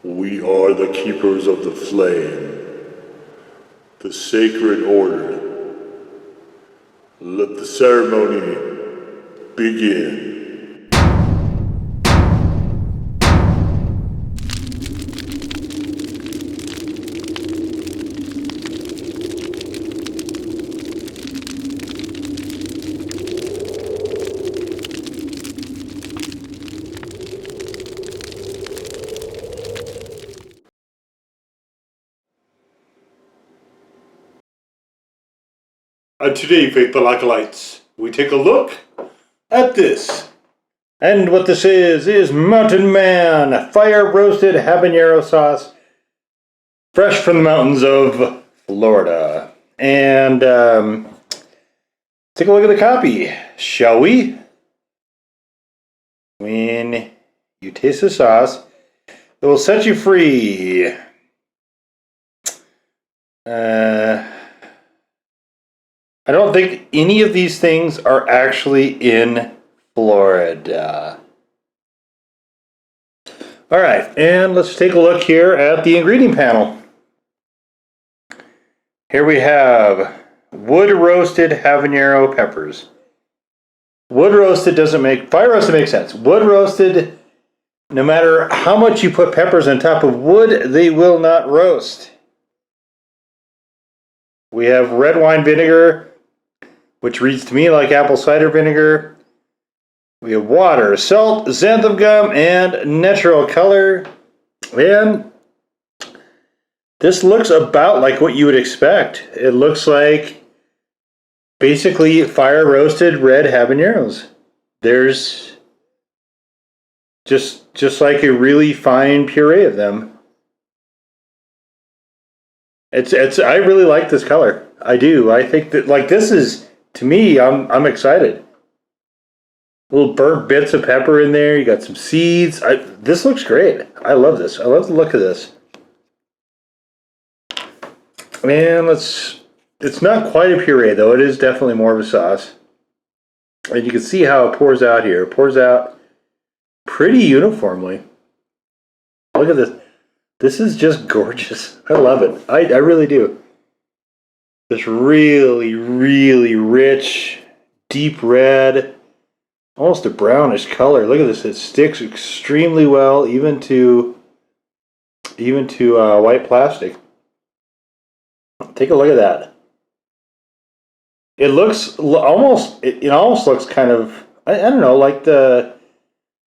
We are the keepers of the flame, the sacred order. Let the ceremony begin. And today, faithful acolytes, we take a look at this. And what this is Mountain Man fire roasted habanero sauce, fresh from the mountains of Florida. And take a look at the copy, shall we? When you taste the sauce, it will set you free. I don't think any of these things are actually in Florida. All right, and let's take a look here at the ingredient panel. Here we have wood roasted habanero peppers. Wood roasted doesn't make, fire roasted makes sense. Wood roasted, no matter how much you put peppers on top of wood, they will not roast. We have red wine vinegar, which reads to me like apple cider vinegar. We have water, salt, xanthan gum, and natural color. And this looks about like what you would expect. It looks like basically fire roasted red habaneros. There's just like a really fine puree of them. I really like this color. I do. I think that like this is, to me, I'm excited. Little burnt bits of pepper in there. You got some seeds. This looks great. I love this. I love the look of this. And it's not quite a puree though. It is definitely more of a sauce. And you can see how it pours out here. It pours out pretty uniformly. Look at this. This is just gorgeous. I love it. I really do. This really, really rich, deep red, almost a brownish color. Look at this. It sticks extremely well, even to white plastic. Take a look at that. It looks almost. It almost looks kind of. I don't know, like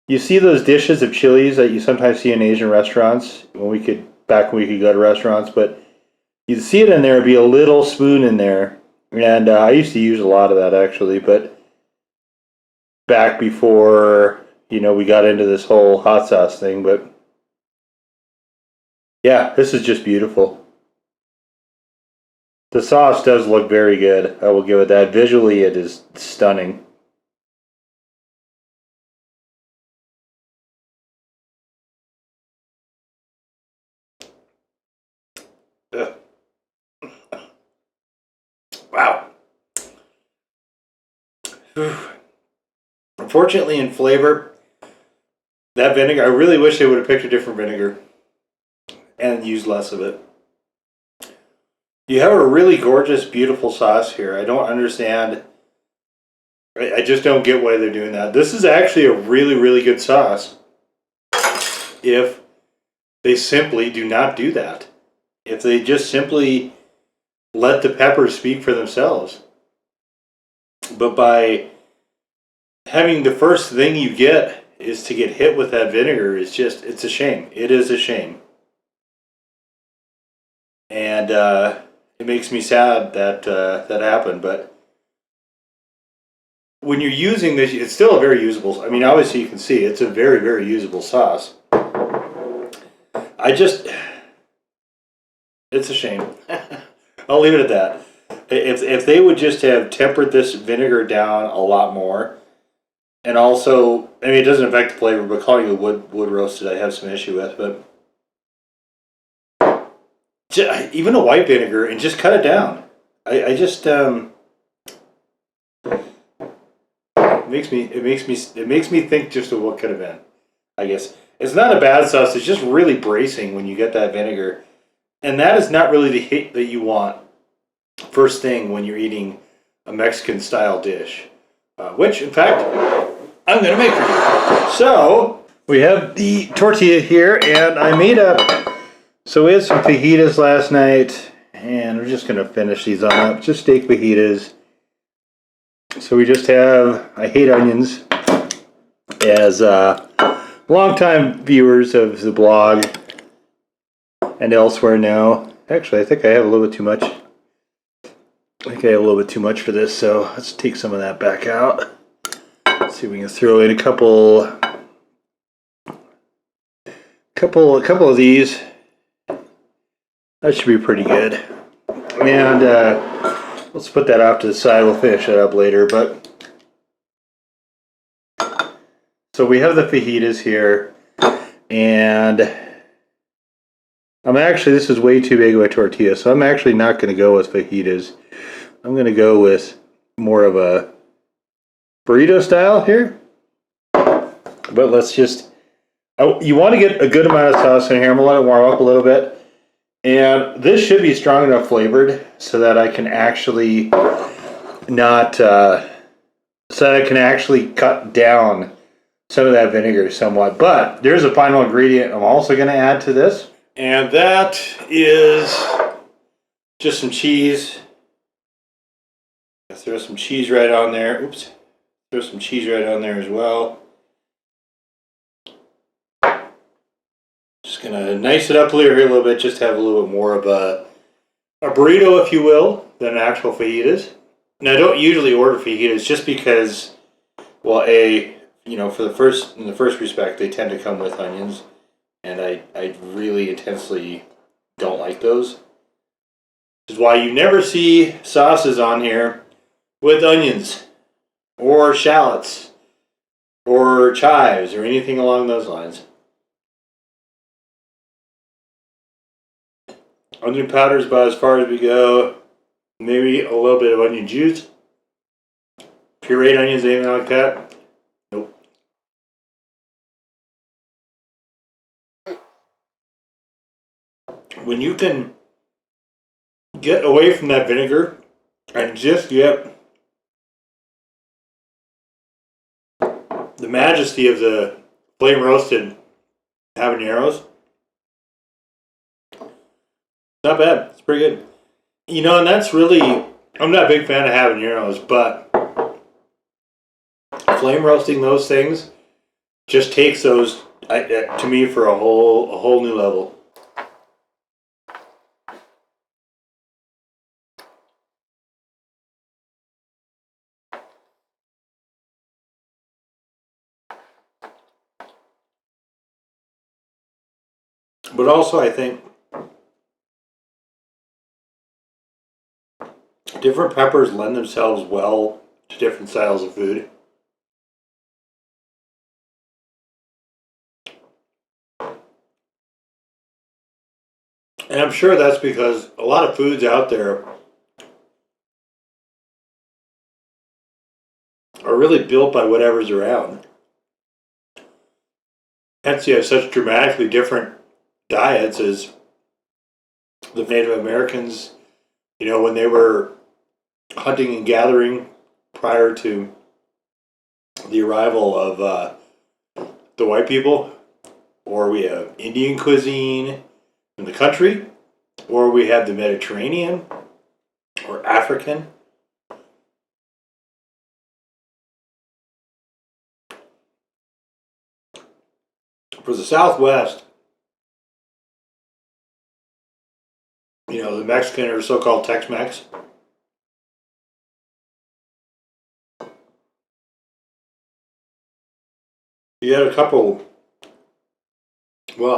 you see those dishes of chilies that you sometimes see in Asian restaurants when we could go to restaurants, but you'd see it in there, it'd be a little spoon in there. And I used to use a lot of that actually, but back before, we got into this whole hot sauce thing, but yeah, this is just beautiful. The sauce does look very good. I will give it that. Visually, it is stunning. Ugh. Wow. Unfortunately, in flavor, that vinegar, I really wish they would have picked a different vinegar and used less of it. You have a really gorgeous, beautiful sauce here. I don't understand. I just don't get why they're doing that. This is actually a really, really good sauce if they simply do not do that. If they just simply let the peppers speak for themselves. But by having the first thing you get is to get hit with that vinegar, it's a shame. It is a shame. And it makes me sad that that happened. But when you're using this, it's still a very usable. I mean, obviously you can see it's a very, very usable sauce. It's a shame. I'll leave it at that. If they would just have tempered this vinegar down a lot more, and also, I mean, it doesn't affect the flavor, but calling it wood roasted, I have some issue with. But even a white vinegar, and just cut it down. It makes me think just of what could have been. I guess. It's not a bad sauce, it's just really bracing when you get that vinegar. And that is not really the hit that you want first thing when you're eating a Mexican style dish. Which, in fact, I'm going to make for you. So, we have the tortilla here, and I made up. So, we had some fajitas last night, and we're just going to finish these on up. Just steak fajitas. So, we just have, I hate onions, as longtime viewers of the blog and elsewhere now. Actually, I think I have a little bit too much. I think I have a little bit too much for this, so let's take some of that back out. Let's see if we can throw in a couple of these. That should be pretty good. And let's put that off to the side. We'll finish that up later. But so we have the fajitas here, and this is way too big of a tortilla, so I'm actually not going to go with fajitas. I'm going to go with more of a burrito style here. But let's just, you want to get a good amount of sauce in here. I'm going to let it warm up a little bit. And this should be strong enough flavored so that I can actually cut down some of that vinegar somewhat. But there's a final ingredient I'm also going to add to this. And that is just some cheese. Throw some cheese right on there. Oops. Throw some cheese right on there as well. Just gonna nice it up here a little bit, just have a little bit more of a burrito, if you will, than actual fajitas. Now, I don't usually order fajitas just because, well, in the first respect, they tend to come with onions, and I really intensely don't like those. Which is why you never see sauces on here with onions or shallots or chives or anything along those lines. Onion powder is about as far as we go. Maybe a little bit of onion juice. Pureed onions, anything like that? Nope. When you can get away from that vinegar and just get the majesty of the flame roasted habaneros, not bad. It's pretty good. And that's really, I'm not a big fan of habaneros, but flame roasting those things just takes those to me for a whole new level. But also, I think different peppers lend themselves well to different styles of food. And I'm sure that's because a lot of foods out there are really built by whatever's around. Hence, you have such dramatically different diets as the Native Americans, when they were hunting and gathering prior to the arrival of the white people, or we have Indian cuisine in the country, or we have the Mediterranean or African. For the Southwest, the Mexican or so-called Tex-Mex, you had a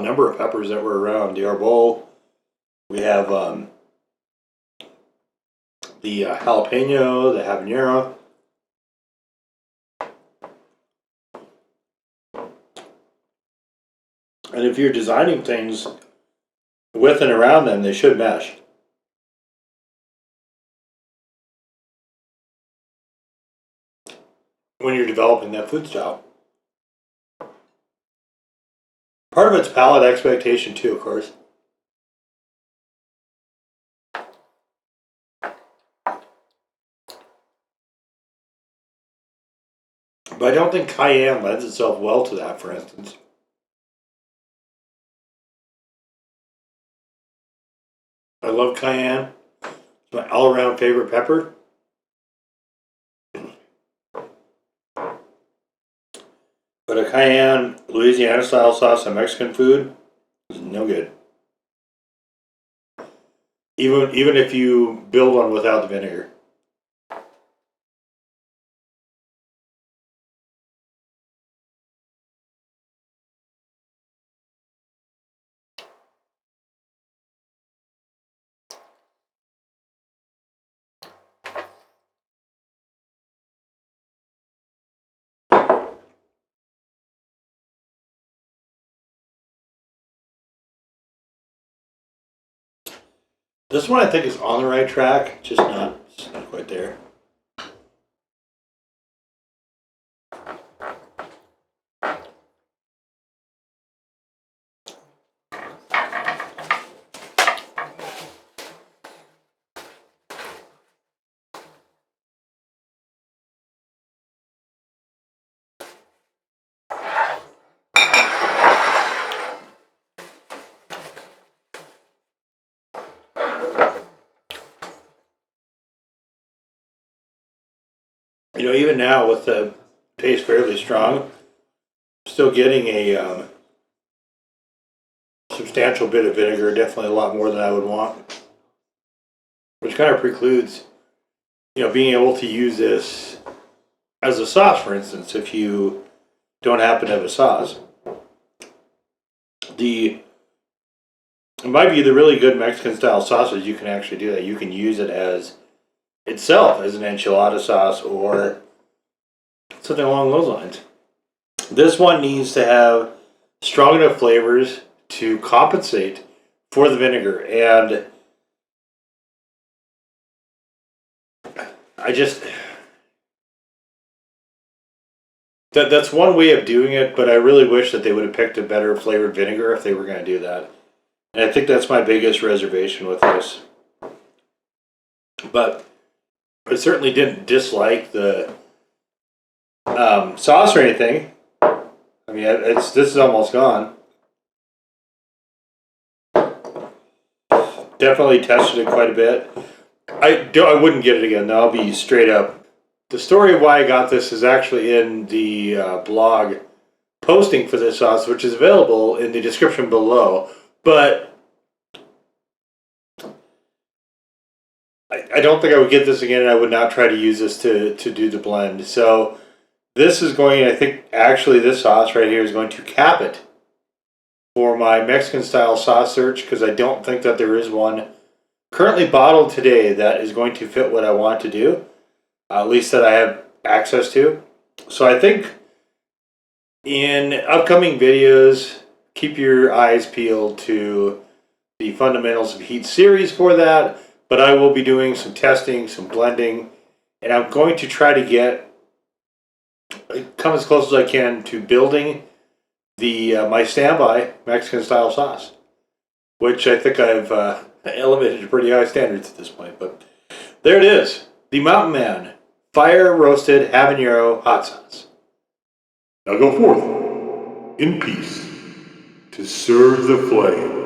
number of peppers that were around. The arbol, we have the jalapeno, the habanero. And if you're designing things with and around them, they should mesh. When you're developing that food style. Part of it's palate expectation too, of course. But I don't think cayenne lends itself well to that, for instance. I love cayenne. It's my all-around favorite pepper. But a cayenne Louisiana-style sauce on Mexican food is no good. Even if you build one without the vinegar. This one I think is on the right track, just not quite there. You know, even now with the taste fairly strong, still getting a substantial bit of vinegar, definitely a lot more than I would want. Which kind of precludes, being able to use this as a sauce, for instance, if you don't happen to have a sauce. It might be the really good Mexican style sauces, you can actually do that. You can use it as itself as an enchilada sauce or something along those lines. This one needs to have strong enough flavors to compensate for the vinegar, and that's one way of doing it, but I really wish that they would have picked a better flavored vinegar if they were going to do that. And I think that's my biggest reservation with this. But I certainly didn't dislike the sauce or anything. I mean, this is almost gone. Definitely tested it quite a bit. I wouldn't get it again. I'll be straight up. The story of why I got this is actually in the blog posting for this sauce, which is available in the description below. But I don't think I would get this again, and I would not try to use this to do the blend. So this is going, I think, actually this sauce right here is going to cap it for my Mexican style sauce search, because I don't think that there is one currently bottled today that is going to fit what I want to do, at least that I have access to. So I think in upcoming videos, keep your eyes peeled to the Fundamentals of Heat series for that. But I will be doing some testing, some blending, and I'm going to try to come as close as I can to building my standby Mexican style sauce, which I think I've elevated to pretty high standards at this point. But there it is, the Mountain Man Fire Roasted Habanero Hot Sauce. Now go forth in peace to serve the flame.